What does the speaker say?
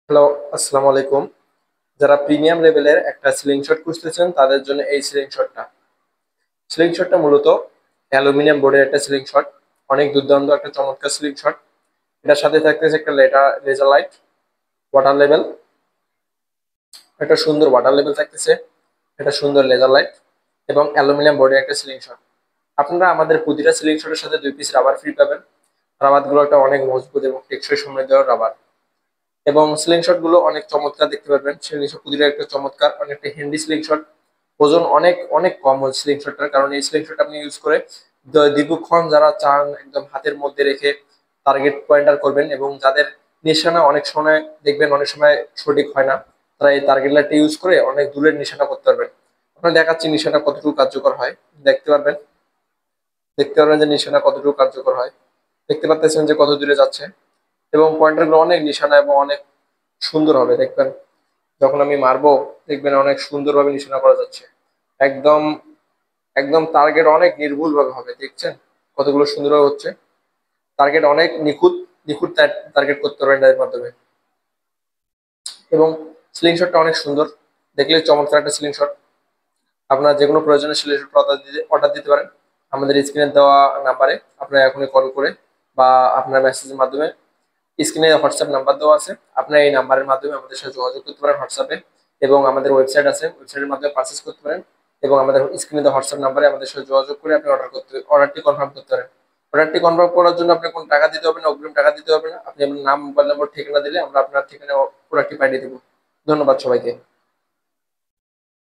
Hello, আসসালামু আলাইকুম। যারা প্রিমিয়াম লেভেলের একটা সিলিং শট খুঁজতেছেন তাদের জন্য এই সিলিং শটটা মূলত অ্যালুমিনিয়াম বোর্ডের একটা সিলিং শট। অনেক দুর্দান্ত একটা চমৎকার সিলিং শট। এটার সাথে থাকতেছে একটা লেজার লাইট, ওয়াটার লেভেল, একটা সুন্দর ওয়াটার লেভেল থাকতেছে, একটা সুন্দর লেজার লাইট এবং অ্যালুমিনিয়াম বোর্ডের একটা সিলিং শট। আপনারা আমাদের প্রতিটা সিলিং শটের সাথে 2 পিস রাবার ফ্রি পাবেন। রাবার গুলো একটা অনেক মজবুত এবং টেকসই সমৃদ্ধ রাবার, এবং স্লিং শট গুলো অনেক চমৎকার দেখতে পারবেন। স্লিং শট প্রতিটা একটা চমৎকার, অনেকটা হ্যান্ডি স্লিং শট। ওজন অনেক অনেক কম হয় স্লিং শটটার, কারণ এই স্লিং শট আপনি ইউজ করে দীর্ঘক্ষণ যারা চান একদম হাতের মধ্যে রেখে টার্গেট পয়েন্টার করবেন, এবং যাদের নিশানা অনেক সময় দেখবেন অনেক সময় সঠিক হয় না, তারা এই টার্গেট লাইটটা ইউজ করে অনেক দূরের নিশানা করতে পারবেন। আপনার দেখাচ্ছি নিশানা কতটুকু কার্যকর হয়। দেখতে পারবেন, যে নিশানা কতটুকু কার্যকর হয়। দেখতে পাচ্ছেন যে কত দূরে যাচ্ছে, এবং পয়েন্টার গুলো অনেক নিশানা এবং অনেক সুন্দর হবে দেখবেন। যখন আমি মারবো দেখবেন অনেক সুন্দরভাবে নিশানা করা যাচ্ছে। একদম একদম টার্গেট অনেক নির্ভুল ভাবে হবে, দেখছেন কতগুলো সুন্দরভাবে হচ্ছে। টার্গেট অনেক নিখুঁত নিখুঁত টার্গেট করতে পারবেন এর মাধ্যমে। এবং স্লিং শটটা অনেক সুন্দর, দেখলে চমৎকার একটা স্লিং শট। আপনার যে কোনো প্রয়োজনে স্লিং শট অর্ডার দিতে পারেন আমাদের স্ক্রিনে দেওয়া নাম্বারে। আপনার এখনই কল করে বা আপনার মেসেজের মাধ্যমে, স্ক্রিনে হোয়াটসঅ্যাপ নাম্বার দেওয়া আছে, আপনার এই নাম্বারের মাধ্যমে আমাদের সাথে যোগাযোগ করতে পারেন হোয়াটসঅ্যাপে। এবং আমাদের ওয়েবসাইট আছে, ওয়েবসাইটের মাধ্যমে পারচেস করতে পারেন। এবং আমাদের স্ক্রিনে দেওয়া হোয়াটসঅ্যাপ নাম্বারে আমাদের সাথে যোগাযোগ করে আপনি অর্ডারটি কনফার্ম করতে পারেন। অর্ডারটি কনফার্ম করার জন্য আপনি কোনো টাকা দিতে হবে না, অগ্রিম টাকা দিতে হবে না। আপনি আপনার নাম, মোবাইল নম্বর, ঠিকানা দিলে আমরা আপনার ঠিকানা প্রোডাক্টটি পাঠিয়ে দেবো। ধন্যবাদ সবাইকে।